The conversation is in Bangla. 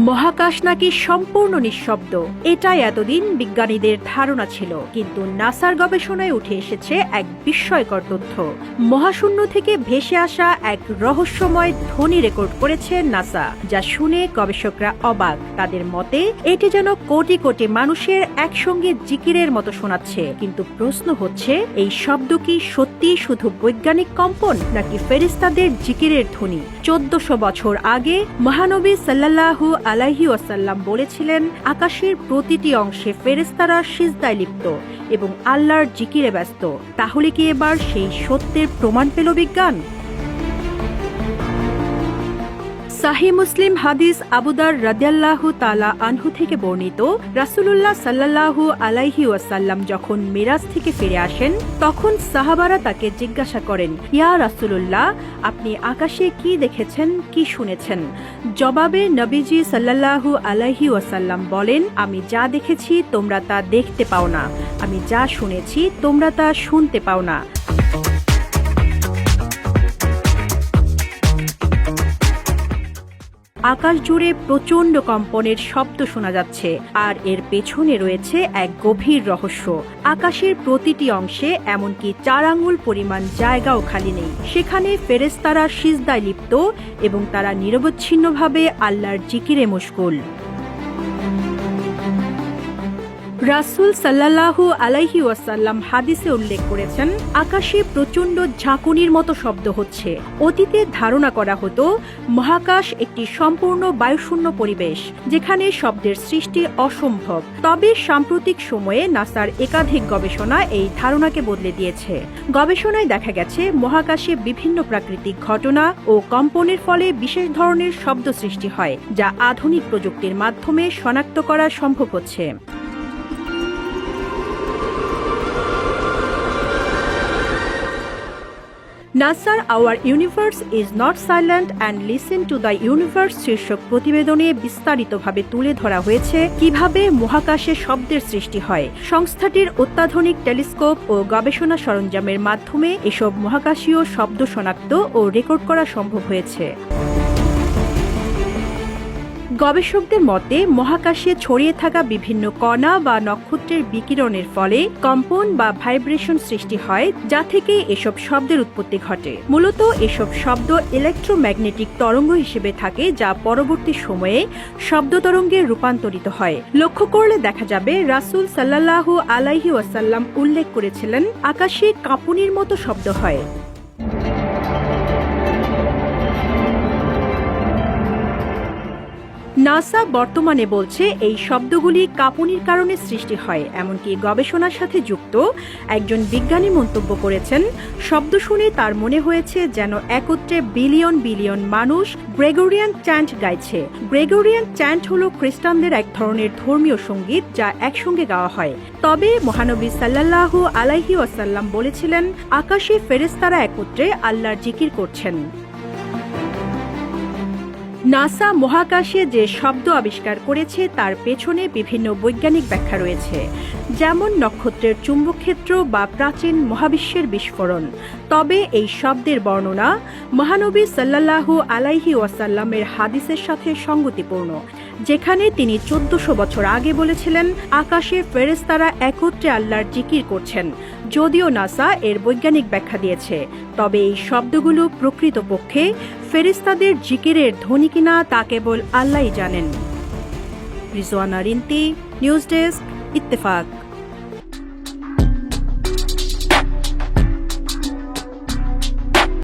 মহাকাশ নাকি সম্পূর্ণ নিঃশব্দ, এটাই এতদিন বিজ্ঞানীদের ধারণা ছিল। কিন্তু নাসার গবেষণায় উঠে এসেছে এক বিস্ময়কর তথ্য। মহাশূন্য থেকে ভেসে আসা এক রহস্যময় ধ্বনি রেকর্ড করেছে নাসা, যা শুনে গবেষকরা অবাক। তাদের মতে এটি যেন কোটি কোটি মানুষের একসঙ্গে জিকিরের মতো শোনাচ্ছে। কিন্তু প্রশ্ন হচ্ছে, এই শব্দ কি সত্যি শুধু বৈজ্ঞানিক কম্পন, নাকি ফেরেশতাদের জিকিরের ধ্বনি? 1400 বছর আগে মহানবী সাল্লাল্লাহু আলাইহি ওয়াসাল্লাম বলেছিলেন, আকাশের প্রতিটি অংশে ফেরেশতারা সিজদায় লিপ্ত এবং আল্লাহর জিকিরে ব্যস্ত। তাহলে কি এবার সেই সত্যের প্রমাণ পেল বিজ্ঞান? সাহি মুসলিম হাদিস আবু দার রাদিয়াল্লাহু তাআলা আনহু থেকে বর্ণিত, রাসূলুল্লাহ সাল্লাল্লাহু আলাইহি ওয়াসাল্লাম যখন মিরাজ থেকে ফিরে আসেন, তখন সাহাবারা তাকে জিজ্ঞাসা করেন, ইয়া রাসূলুল্লাহ, আপনি আকাশে কি দেখেছেন, কি শুনেছেন? জবাবে নবীজি সাল্লাল্লাহু আলাইহি ওয়াসাল্লাম বলেন, আমি যা দেখেছি তোমরা তা দেখতে পাও না, আমি যা শুনেছি তোমরা তা শুনতে পাও না। আকাশ জুড়ে প্রচণ্ড কম্পনের শব্দ শোনা যাচ্ছে, আর এর পেছনে রয়েছে এক গভীর রহস্য। আকাশের প্রতিটি অংশে এমনকি 4 আঙ্গুল পরিমাণ জায়গাও খালি নেই। সেখানে ফেরেশতারা সিজদায় লিপ্ত এবং তারা নিরবচ্ছিন্নভাবে আল্লাহর জিকিরে মশগুল। রাসূল সাল্লাল্লাহু আলাইহি ওয়াসাল্লাম হাদিসে উল্লেখ করেছেন, আকাশে প্রচণ্ড ঝাঁকুনির মতো শব্দ হচ্ছে। অতীতে ধারণা করা হতো মহাকাশ একটি সম্পূর্ণ বায়ুশূন্য পরিবেশ, যেখানে শব্দের সৃষ্টি অসম্ভব। তবে সাম্প্রতিক সময়ে নাসার একাধিক গবেষণা এই ধারণাকে বদলে দিয়েছে। গবেষণায় দেখা গেছে, মহাকাশে বিভিন্ন প্রাকৃতিক ঘটনা ও কম্পনের ফলে বিশেষ ধরনের শব্দ সৃষ্টি হয়, যা আধুনিক প্রযুক্তির মাধ্যমে শনাক্ত করা সম্ভব হচ্ছে। নাসার hour universe is not silent and listen to the universe শীর্ষক প্রতিবেদনে বিস্তারিতভাবে তুলে ধরা হয়েছে কিভাবে মহাকাশে শব্দের সৃষ্টি হয়। সংস্থাটির অত্যাধুনিক টেলিস্কোপ ও গবেষণা সরঞ্জামের মাধ্যমে এসব মহাকাশীয় শব্দ শনাক্ত ও রেকর্ড করা সম্ভব হয়েছে। গবেষকদের মতে, মহাকাশে ছড়িয়ে থাকা বিভিন্ন কণা বা নক্ষত্রের বিকিরণের ফলে কম্পন বা ভাইব্রেশন সৃষ্টি হয়, যা থেকে এসব শব্দের উৎপত্তি ঘটে। মূলত এসব শব্দ ইলেকট্রোম্যাগনেটিক তরঙ্গ হিসেবে থাকে, যা পরবর্তী সময়ে শব্দ তরঙ্গে রূপান্তরিত হয়। লক্ষ্য করলে দেখা যাবে, রাসূল সাল্লাল্লাহু আলাইহি ওয়াসাল্লাম উল্লেখ করেছিলেন, আকাশে কাঁপুনির মতো শব্দ হয়। নাসা বর্তমানে বলছে, এই শব্দগুলি কাঁপুনির কারণে সৃষ্টি হয়। এমনকি গবেষণার সাথে যুক্ত একজন বিজ্ঞানী মন্তব্য করেছেন, শব্দ শুনে তার মনে হয়েছে যেন একত্রে বিলিয়ন বিলিয়ন মানুষ গ্রেগরিয়ান চ্যান্ট গাইছে। গ্রেগরিয়ান চ্যান্ট হলো খ্রিস্টানদের এক ধরনের ধর্মীয় সঙ্গীত, যা একসঙ্গে গাওয়া হয়। তবে মহানবী সাল্লাল্লাহু আলাইহি ওয়াসাল্লাম বলেছিলেন, আকাশে ফেরেশতারা একত্রে আল্লাহর জিকির করছেন। নাসা মহাকাশে যে শব্দ আবিষ্কার করেছে তার পেছনে বিভিন্ন বৈজ্ঞানিক ব্যাখ্যা রয়েছে, যেমন নক্ষত্রের চুম্বকক্ষেত্র বা প্রাচীন মহাবিশ্বের বিস্ফোরণ। তবে এই শব্দের বর্ণনা মহানবী সাল্লাল্লাহু আলাইহি ওয়াসাল্লামের হাদিসের সাথে সঙ্গতিপূর্ণ, যেখানে তিনি 1400 বছর আগে বলেছিলেন, আকাশে ফেরেশতারা একত্রে আল্লাহর জিকির করছেন। যদিও নাসা এর বৈজ্ঞানিক ব্যাখ্যা দিয়েছে, তবে এই শব্দগুলো প্রকৃতপক্ষে ফেরেশতাদের জিকিরের ধ্বনি কিনা তা কেবল আল্লাহই জানেন। Rizwana Rinti, news desk, Ittefaq.